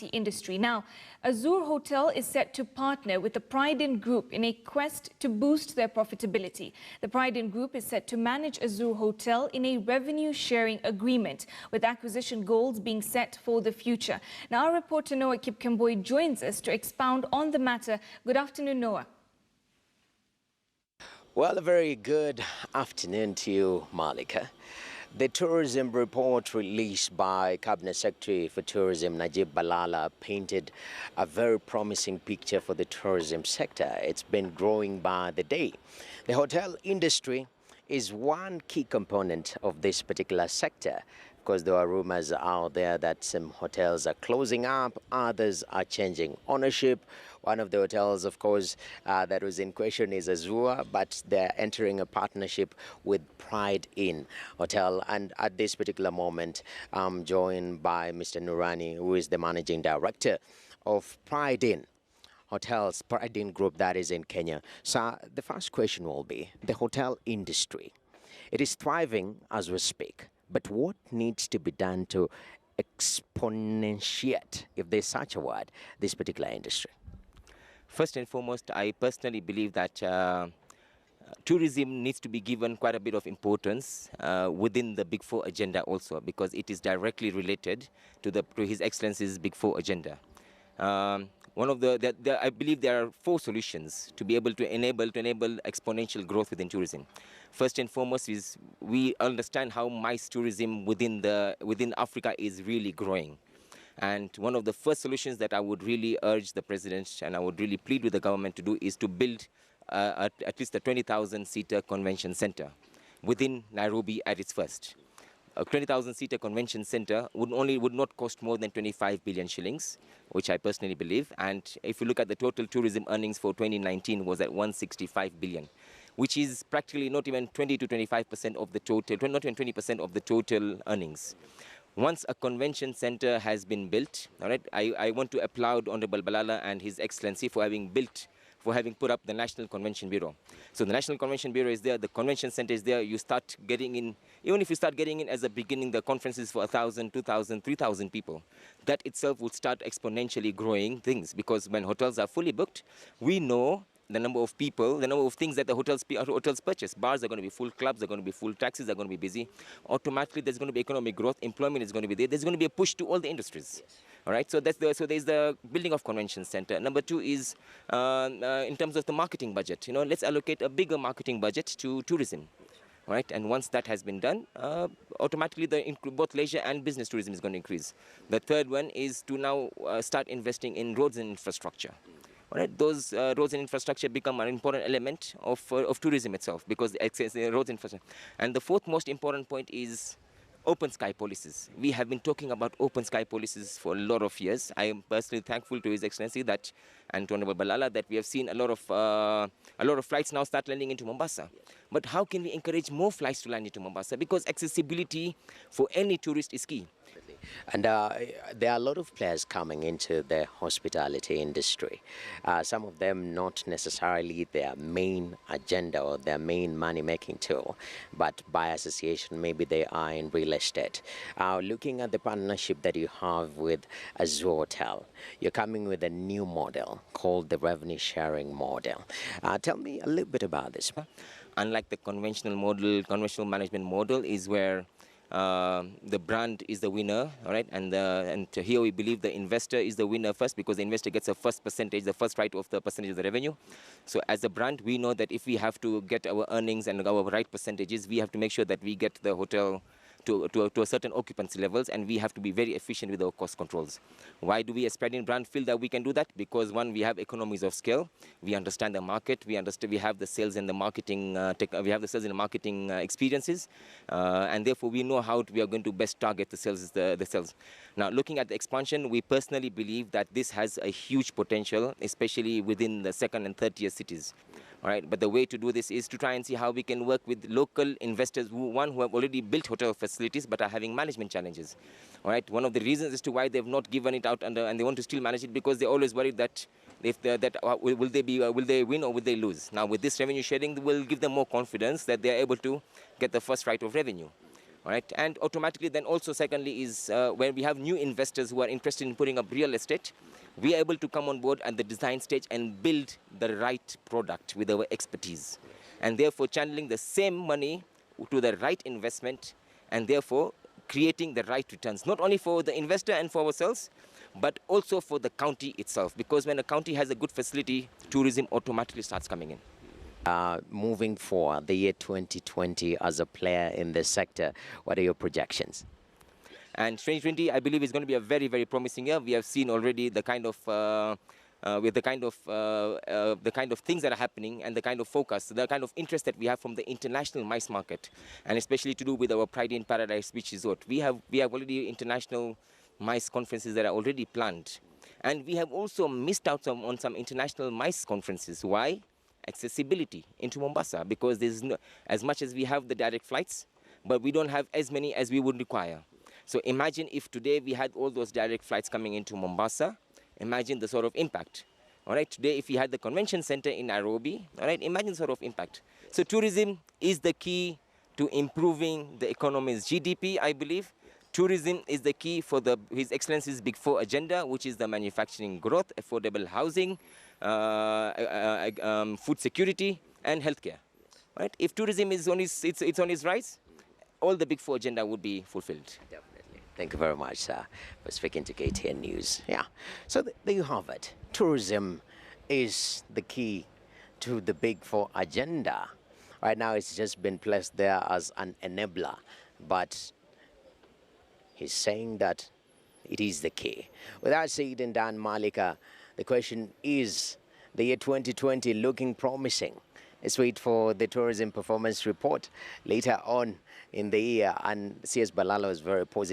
hospitality industry. Now, Azure Hotel is set to partner with the Prideinn Group in a quest to boost their profitability. The Prideinn Group is set to manage Azure Hotel in a revenue-sharing agreement, with acquisition goals being set for the future. Now, our reporter Noah Kipkemboi joins us to expound on the matter. Good afternoon, Noah. Well, a very good afternoon to you, Malika. The tourism report released by Cabinet Secretary for Tourism Najib Balala painted a very promising picture for the tourism sector. It's been growing by the day. The hotel industry is one key component of this particular sector. Of course, there are rumors out there that some hotels are closing up, others are changing ownership. One of the hotels, of course, that was in question is Azure, but they're entering a partnership with Prideinn Hotel. And at this particular moment, I'm joined by Mr. Nurani, who is the managing director of Prideinn Hotels, Prideinn Group, that is in Kenya. So the first question will be, the hotel industry, it is thriving as we speak. But what needs to be done to exponentiate, if there's such a word, this particular industry? First and foremost, I personally believe that tourism needs to be given quite a bit of importance within the Big Four agenda also, because it is directly related to His Excellency's Big Four agenda. I believe there are 4 solutions to be able to enable exponential growth within tourism. First and foremost is we understand how MICE tourism within Africa is really growing. And one of the first solutions that I would really urge the President and I would really plead with the government to do is to build at least a 20,000-seater convention center within Nairobi at its first. A 20,000-seater convention center would not cost more than 25 billion shillings, which I personally believe. And if you look at the total tourism earnings for 2019 was at 165 billion, which is practically not even 20 to 25% of the total, not even 20% of the total earnings. Once a convention center has been built, all right, I want to applaud Honorable Balala and His Excellency for having put up the National Convention Bureau. So the National Convention Bureau is there, the convention center is there, you start getting in, even if you start getting in as a beginning, the conferences for 1,000, 2,000, 3,000 people, that itself would start exponentially growing things, because when hotels are fully booked, we know the number of people, the number of things that the hotels purchase. Bars are going to be full, clubs are going to be full, taxis are going to be busy. Automatically, there's going to be economic growth, employment is going to be there. There's going to be a push to all the industries. Yes. All right, so there's the building of convention center. Number 2 is in terms of the marketing budget. You know, let's allocate a bigger marketing budget to tourism. All right, and once that has been done, automatically both leisure and business tourism is going to increase. The third one is to now start investing in roads and infrastructure. All right, those roads and infrastructure become an important element of tourism itself, because the roads infrastructure. And the 4th most important point is open sky policies. We have been talking about open sky policies for a lot of years. I am personally thankful to His Excellency and to Honorable Balala that we have seen a lot of flights now start landing into Mombasa. But how can we encourage more flights to land into Mombasa? Because accessibility for any tourist is key. And there are a lot of players coming into the hospitality industry. Some of them not necessarily their main agenda or their main money-making tool, but by association, maybe they are in real estate. Looking at the partnership that you have with Azure Hotel, you're coming with a new model called the revenue-sharing model. Tell me a little bit about this. Unlike the conventional management model is where the brand is the winner, all right, and here we believe the investor is the winner first, because the investor gets the first right of the percentage of the revenue. So as a brand, we know that if we have to get our earnings and our right percentages, we have to make sure that we get the hotel to a certain occupancy levels, and we have to be very efficient with our cost controls. Why do we as Prideinn brand feel that we can do that? Because one, we have economies of scale, we understand the market, we have the sales and the marketing, experiences, and therefore we know how we are going to best target the sales. Now, looking at the expansion, we personally believe that this has a huge potential, especially within the 2nd and 3rd tier cities. All right, but the way to do this is to try and see how we can work with local investors who have already built hotel facilities but are having management challenges. All right, one of the reasons as to why they've not given it out and they want to still manage it, because they're always worried that will they win or will they lose. Now with this revenue sharing, will give them more confidence that they are able to get the first right of revenue. All right, and automatically then also secondly is when we have new investors who are interested in putting up real estate, we are able to come on board at the design stage and build the right product with our expertise, and therefore channeling the same money to the right investment, and therefore creating the right returns, not only for the investor and for ourselves, but also for the county itself, because when a county has a good facility, tourism automatically starts coming in. Moving forward, the year 2020 as a player in this sector, what are your projections? And 2020, I believe, is going to be a very, very promising year. We have seen already the kind of the kind of things that are happening and the kind of focus, the kind of interest that we have from the international MICE market, and especially to do with our Prideinn Paradise Beach Resort. We have already international MICE conferences that are already planned, and we have also missed out on some international MICE conferences. Why? Accessibility into Mombasa, because there's no, as much as we have the direct flights, but we don't have as many as we would require. So imagine if today we had all those direct flights coming into Mombasa, imagine the sort of impact. All right, today if we had the convention center in Nairobi, all right, imagine the sort of impact. So tourism is the key to improving the economy's GDP, I believe. Tourism is the key for His Excellency's Big Four agenda, which is the manufacturing growth, affordable housing, food security, and healthcare. Right? If tourism is on it's on its rise, all the Big Four agenda would be fulfilled. Definitely. Thank you very much, sir, for speaking to KTN News. Yeah. So there you have it. Tourism is the key to the Big Four agenda. Right now, it's just been placed there as an enabler, but he's saying that it is the key. With that said and done, Malika, the question is, the year 2020 looking promising? Let's wait for the tourism performance report later on in the year. And CS Balala was very positive.